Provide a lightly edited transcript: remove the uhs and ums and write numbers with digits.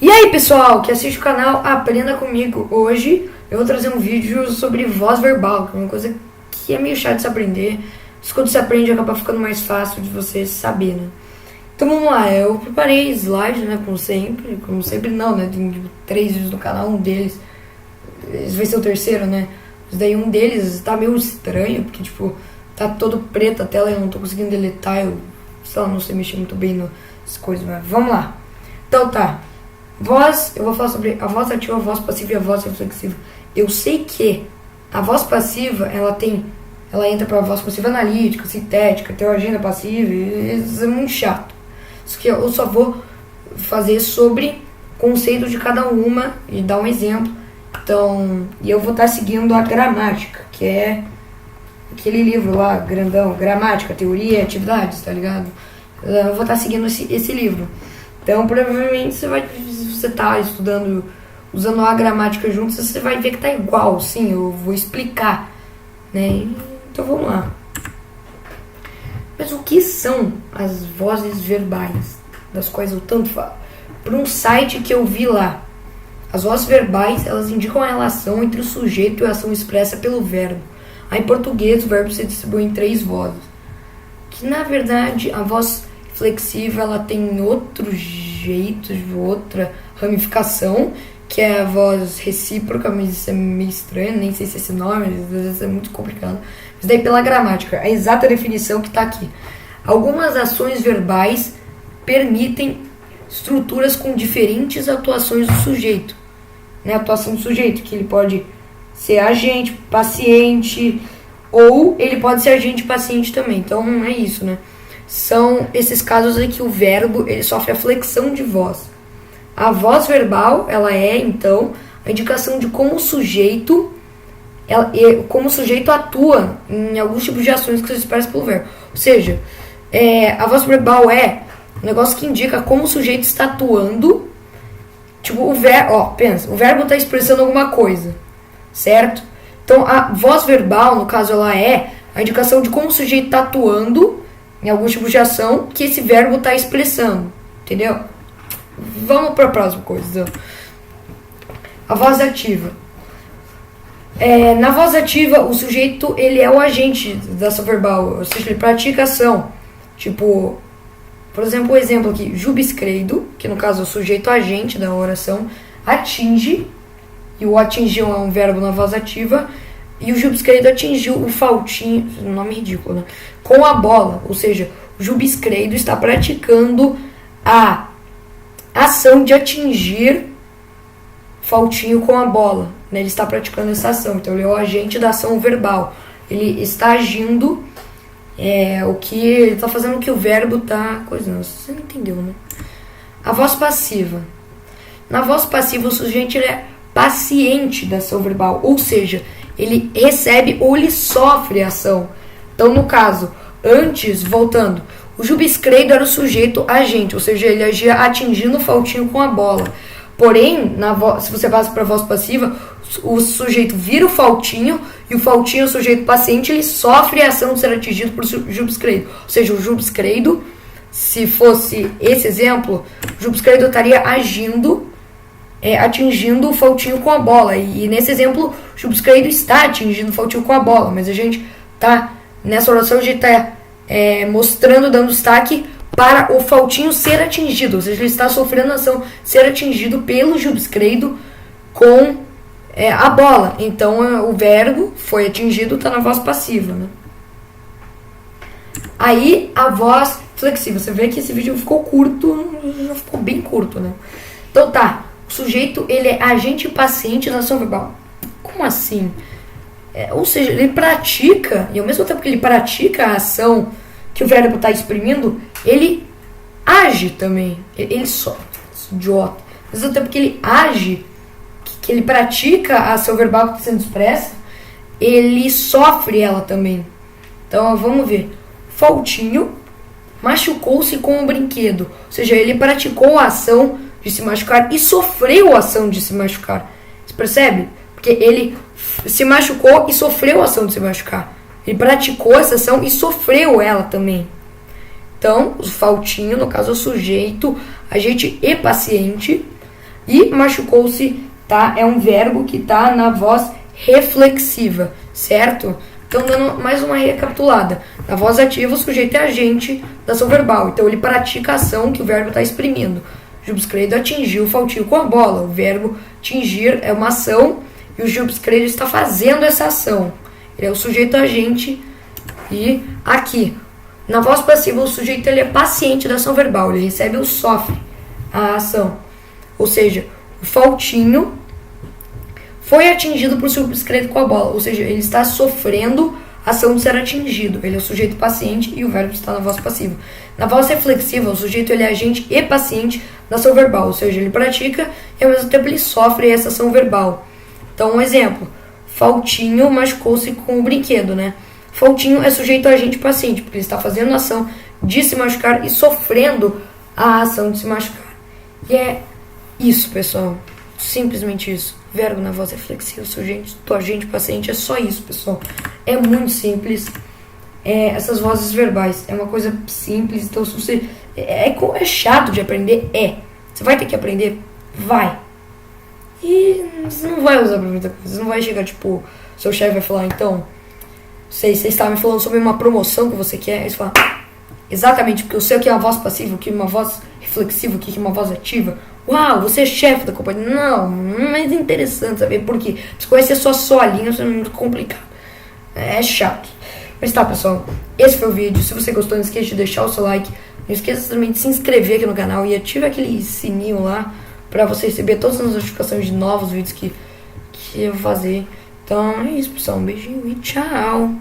E aí pessoal, que assiste o canal Aprenda Comigo. Hoje eu vou trazer um vídeo sobre voz verbal, que é uma coisa que é meio chato de se aprender. Mas quando você aprende acaba ficando mais fácil de você saber, né? Então vamos lá, eu preparei slides, né, como sempre não, né, tem 3 vídeos no canal, um deles, esse vai ser o terceiro, né, mas daí um deles tá meio estranho, porque tipo, tá todo preto a tela e eu não tô conseguindo deletar, eu, sei lá, não sei mexer muito bem nas coisas, mas vamos lá. Então tá, voz, eu vou falar sobre a voz ativa, a voz passiva e a voz reflexiva. Eu sei que a voz passiva, ela entra pra voz passiva analítica, sintética, teoragenda passiva, e isso é muito chato. Isso que eu só vou fazer sobre conceitos de cada uma e dar um exemplo. Então, e eu vou estar seguindo a gramática, que é aquele livro lá, grandão, gramática, teoria e atividades, tá ligado? Eu vou estar seguindo esse livro. Então, provavelmente, se você tá estudando, usando a gramática junto, você vai ver que tá igual, sim, eu vou explicar, né? Então, vamos lá. Mas o que são as vozes verbais, das quais eu tanto falo? Por um site que eu vi lá, as vozes verbais, elas indicam a relação entre o sujeito e a ação expressa pelo verbo. Aí, em português, o verbo se distribui em 3 vozes. Que, na verdade, a voz reflexiva, ela tem outro jeito, outra ramificação, que é a voz recíproca, mas isso é meio estranho, nem sei se esse nome, às vezes é muito complicado. Mas daí pela gramática, a exata definição que está aqui. Algumas ações verbais permitem estruturas com diferentes atuações do sujeito. Né? A atuação do sujeito, que ele pode ser agente, paciente, ou ele pode ser agente e paciente também. Então é isso, né? São esses casos em que o verbo ele sofre a flexão de voz. A voz verbal, ela é, então, a indicação de como o sujeito atua em alguns tipos de ações que se expressam pelo verbo. Ou seja, a voz verbal é um negócio que indica como o sujeito está atuando. Tipo, o verbo está expressando alguma coisa, certo? Então, a voz verbal, no caso, ela é a indicação de como o sujeito está atuando em alguns tipos de ação que esse verbo está expressando, entendeu? Vamos para a próxima coisa. Então. A voz ativa. Na voz ativa, o sujeito ele é o agente da ação verbal, ou seja, ele pratica ação. Tipo, por exemplo, o exemplo aqui, Jubscredo, que no caso é o sujeito agente da oração, atinge, e o atingiu é um verbo na voz ativa, e o Jubscredo atingiu o Faltinho, nome ridículo, né? Com a bola, ou seja, o Jubscredo está praticando a ação de atingir Faltinho com a bola, né? Ele está praticando essa ação, então ele é o agente da ação verbal. Ele está agindo, o que ele está fazendo o que o verbo está coisando. Você não entendeu, né? A voz passiva. Na voz passiva, o sujeito ele é paciente da ação verbal, ou seja, ele recebe ou ele sofre a ação. Então, no caso, antes, voltando, o Jubscredo era o sujeito agente, ou seja, ele agia atingindo o Faltinho com a bola. Porém, se você passa para a voz passiva, o sujeito vira o Faltinho e o Faltinho, o sujeito paciente, ele sofre a ação de ser atingido por Jubscredo. Ou seja, o Jubscredo, se fosse esse exemplo, o Jubscredo estaria agindo, atingindo o Faltinho com a bola. E nesse exemplo, o Jubscredo está atingindo o Faltinho com a bola, mas a gente está, nessa oração, a gente está mostrando, dando destaque para o Faltinho ser atingido, ou seja, ele está sofrendo a ação ser atingido pelo Jubscredo com a bola. Então, o verbo foi atingido, está na voz passiva, né? Aí, a voz flexível. Você vê que esse vídeo ficou curto, já ficou bem curto, né? Então, tá. O sujeito, ele é agente e paciente da ação verbal. Como assim? Ou seja, ele pratica, e ao mesmo tempo que ele pratica a ação que o verbo está exprimindo, ele age também. Ele só, idiota. Ao mesmo tempo que ele age, que ele pratica a ação verbal que está sendo expressa, ele sofre ela também. Então, vamos ver. Faltinho machucou-se com o brinquedo. Ou seja, ele praticou a ação de se machucar e sofreu a ação de se machucar. Você percebe? Porque ele se machucou e sofreu a ação de se machucar. Ele praticou essa ação e sofreu ela também. Então, o Faltinho, no caso, é o sujeito, agente e paciente E machucou-se, tá? É um verbo que tá na voz reflexiva, certo? Então, dando mais uma recapitulada. Na voz ativa, o sujeito é agente da ação verbal. Então, ele pratica a ação que o verbo está exprimindo. Gil Biscredo atingiu o Faltinho com a bola. O verbo atingir é uma ação e o Gil Biscredo está fazendo essa ação. Ele é o sujeito agente. E aqui, na voz passiva, o sujeito ele é paciente da ação verbal. Ele recebe ou sofre a ação. Ou seja, o Faltinho foi atingido por Gil Biscredo com a bola. Ou seja, ele está sofrendo a ação de ser atingido. Ele é o sujeito paciente e o verbo está na voz passiva. Na voz reflexiva, o sujeito ele é agente e paciente da ação verbal. Ou seja, ele pratica e ao mesmo tempo ele sofre essa ação verbal. Então, um exemplo. Faltinho machucou-se com o brinquedo, né? Faltinho é sujeito agente e paciente, porque ele está fazendo a ação de se machucar e sofrendo a ação de se machucar. E é isso, pessoal. Simplesmente isso. Verbo na voz reflexiva, sujeito, agente, paciente, é só isso, pessoal. É muito simples. Essas vozes verbais é uma coisa simples. Então, se você é chato de aprender, você vai ter que aprender, vai. E você não vai usar pra muita coisa. Você não vai chegar, tipo, seu chefe vai falar, então, você está me falando sobre uma promoção que você quer. Aí você fala, exatamente, porque eu sei o que é uma voz passiva, o que é uma voz reflexiva, o que é uma voz ativa. Uau, você é chefe da companhia. Não, mas é interessante saber por quê. Se conhecer só a linha, isso é muito complicado. É chato. Mas tá, pessoal, esse foi o vídeo. Se você gostou, não esqueça de deixar o seu like. Não esqueça também de se inscrever aqui no canal e ative aquele sininho lá pra você receber todas as notificações de novos vídeos que eu vou fazer. Então é isso, pessoal. Um beijinho e tchau.